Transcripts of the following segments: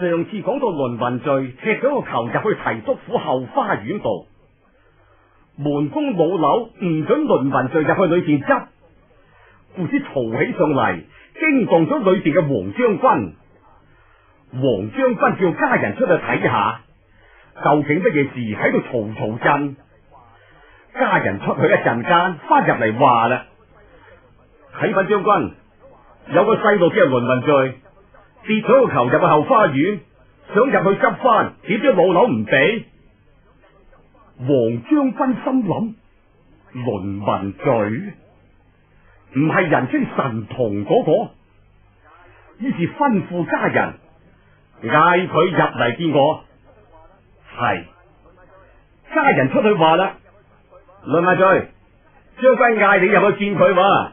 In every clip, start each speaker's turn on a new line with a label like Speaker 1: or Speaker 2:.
Speaker 1: 上次講到倫文敘踢咗個球入去提督府後花園度，門宮老柳唔准倫文敘入去裏邊執，故此嘈起上嚟，驚動咗裏邊嘅黃將軍。黃將軍叫家人出去睇下，究竟乜嘢事喺度嘈嘈震。家人出去一陣間，翻入嚟話啦：啟稟將軍，有個細路叫倫文敘跌咗個球入去後花園，想入去執翻，點知老柳唔俾。黃將軍心諗：倫文敘唔係人稱神童嗰個，於是吩咐家人嗌佢入嚟見我。係家人出去話啦：倫文敘，將軍嗌你入去見佢喎。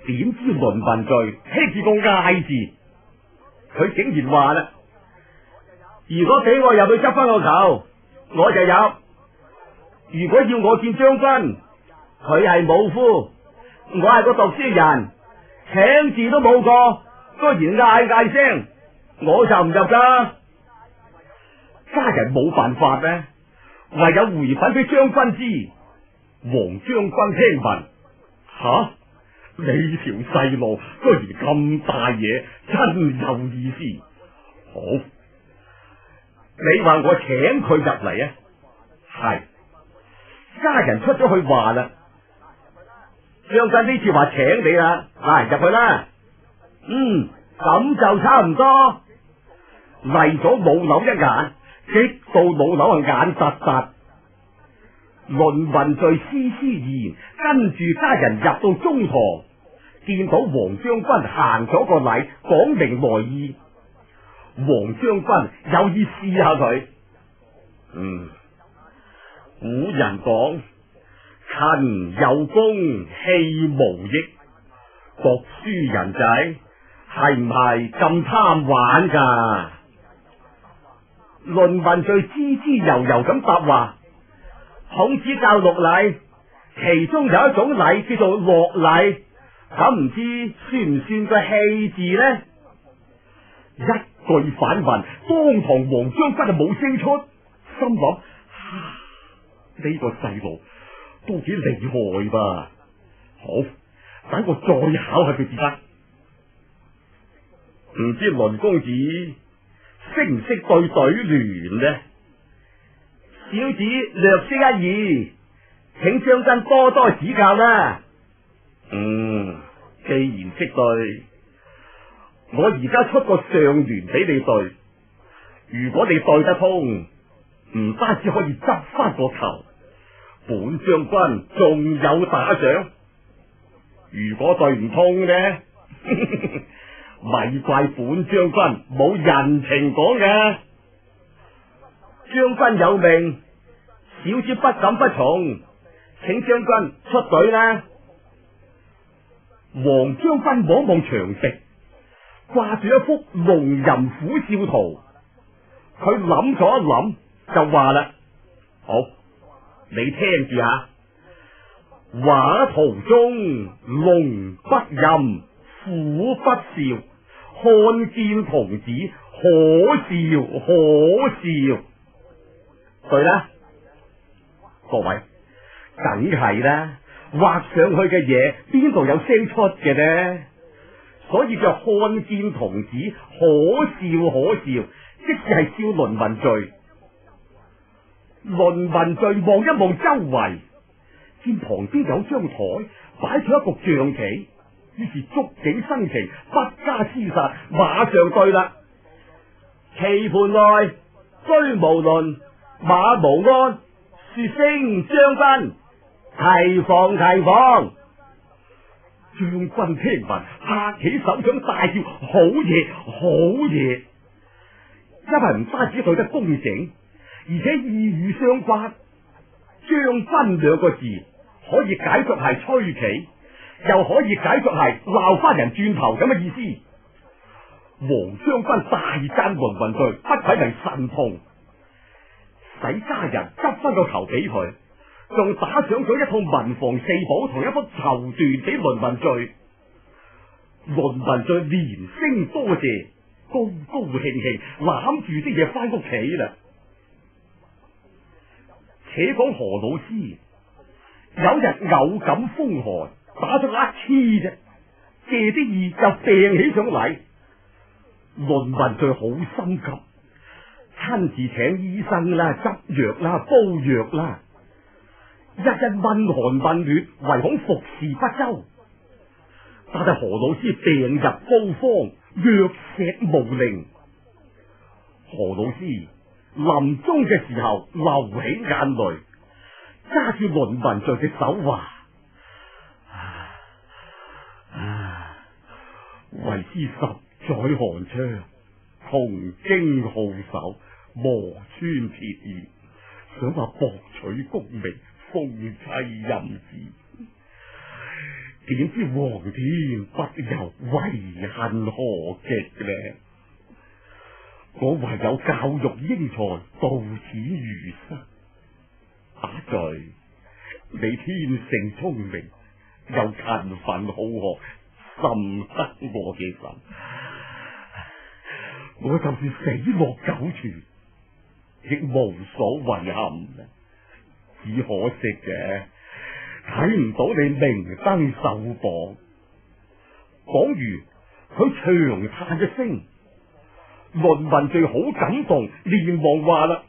Speaker 1: 點知倫文敘聽住個嗌字，佢竟然話啦：如果俾我入去執翻個球，我就入；如果要我見將軍，佢係武夫，我係個讀書人，請字都冇個，居然嗌嗌聲，我就唔入噶。家人冇辦法呢，唯有回稟俾將軍知。黃將軍聽聞，吓，你條細路居然咁大嘢，真有意思。好，你話我請佢入嚟啊？係。家人出咗去話啦：將軍呢次話請你啦，嚟入去啦。咁就差唔多。嚟咗老柳一眼，激到老柳眼突突。倫文敘斯斯然跟住家人入到中堂，見到黃將軍行咗個禮，講明來意。黃將軍有意試下佢。古人講勤有功，戲無益。讀書人仔係唔係咁貪玩噶？倫文敘滋滋悠悠咁答話：孔子教六禮，其中有一種禮叫做樂禮，咁唔知算唔算個戲字呢？一句反問，當堂黃將軍就冇聲出，心諗：呢個細路都幾厲害吧？好，等我再考下佢至得。唔知倫公子識唔識對對聯呢？小子略識一二，請將軍多多指教啦。既然識對，我而家出個上聯俾你對。如果你對得通，唔單止可以執翻個球，本將軍仲有打賞。如果對唔通呢？咪怪本將軍冇人情講嘅。將軍有命，小子不敢不從，請將軍出隊啦。黃將軍望望牆壁，掛住一幅龍吟虎嘯圖，佢諗咗一諗，就話啦：好，你聽住下，畫圖中龍不吟，虎不嘯，看見童子可笑可笑。對啦，各位，梗係啦，畫上去嘅嘢邊度有聲出嘅呢？所以就看見童子可笑可笑，即使係笑倫文敘。倫文敘望一望周圍，見旁邊有張台擺住一個象棋，於是觸景生情，不加思索，馬上對啦。棋盤內車無輪，馬無鞍，說聲將軍，提防提防。將軍聽聞，拍起手掌大叫：好嘢好嘢！因為唔單止對得工整，而且意語相關。將軍兩個字可以解作係吹棋，又可以解作係鬧翻人轉頭咁嘅意思。黃將軍大讚倫文敘不愧為神童，使家人執翻個球俾佢，仲打賞咗一套文房四寶同一幅綢緞俾倫文敘。倫文敘連聲多謝，高高興興攬住啲嘢翻屋企啦。且講何老師有日偶感風寒，打咗一黐啫，借啲意就病起上嚟。倫文最好心急，親自請醫生啦、執藥啦、煲藥啦，日日問寒問暖，唯恐服侍不周。但係何老師病入膏肓，藥石無靈。何老師臨終嘅時候流起眼淚，揸住倫文序嘅手話：為師實在寒窗，同經好手，磨穿鐵衣，想話博取功名，封妻任子。點知皇天不由，遺恨何極呢？我唯有教育英才，到此如失。阿在你天性聰明，又勤奮好學，甚得我嘅神。我就算死落九泉，亦無所遺憾。只可惜嘅，睇唔到你明燈受榜。講完，佢長嘆一聲，倫文最好感動，連忙話啦：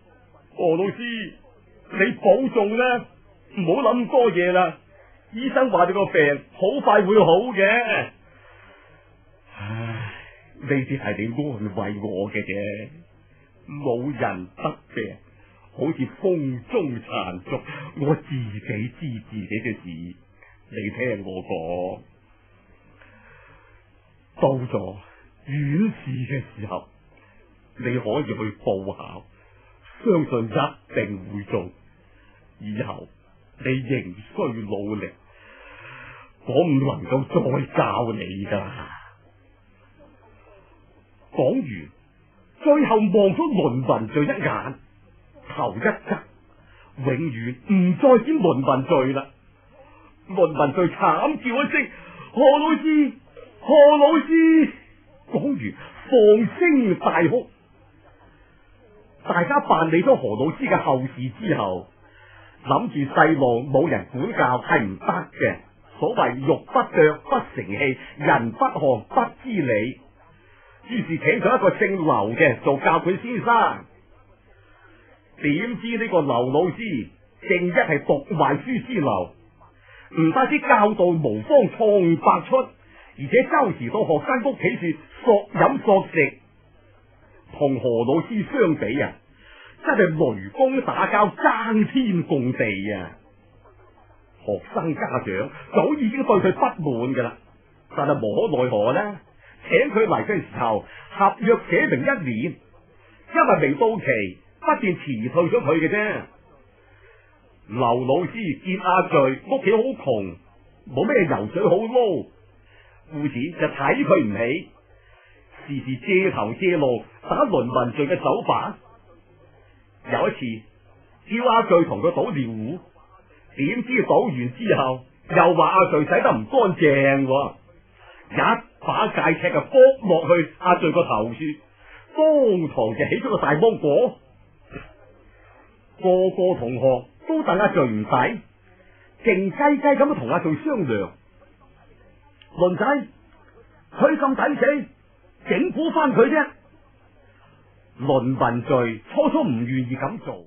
Speaker 1: 何老師，你保重啦，唔好諗咁多嘢啦。醫生話你個病好快會好嘅。唉，呢啲係你安慰我嘅啫。老人得病，好似風中殘燭，我自己知自己嘅事。你聽我講，到咗院試嘅時候，你可以去報考，相信一定會中。以後你仍需努力，我唔能夠再教你噶。講完，最後望咗倫文序一眼，頭一側，永遠唔再見倫文序啦。倫文序慘叫一聲：何老師，何老師！講完，放聲大哭。大家辦理咗何老師嘅後事之後，諗住細路冇人管教係唔得嘅。所謂玉不琢不成器，人不學不知理。於是請咗一個姓劉嘅做教佢先生。點知呢個劉老師正一係讀壞書之流，唔單止教導無方錯誤百出，而且周時到學生屋企處索飲索食。同何老師相比啊，真係雷公打交，爭天共地啊！學生家長早已經對佢不滿噶啦，但係無可奈何呢，請佢嚟嘅時候，合約寫明1年，因為未到期，不斷辭退咗佢嘅啫。劉老師見阿序屋企好窮，冇咩油水好撈，故此就睇佢唔起，時時借頭借路打倫文序嘅手板。有一次叫阿序同佢賭尿壺，點知賭完之後又話阿序洗得唔乾淨，一把戒尺就撲落去阿序個頭處，當堂就起咗個大芒果。個個同學都戥阿序唔抵，靜雞雞咁同阿序商量：倫仔，佢咁抵死，整蠱翻佢啫。倫文序初初唔願意咁做。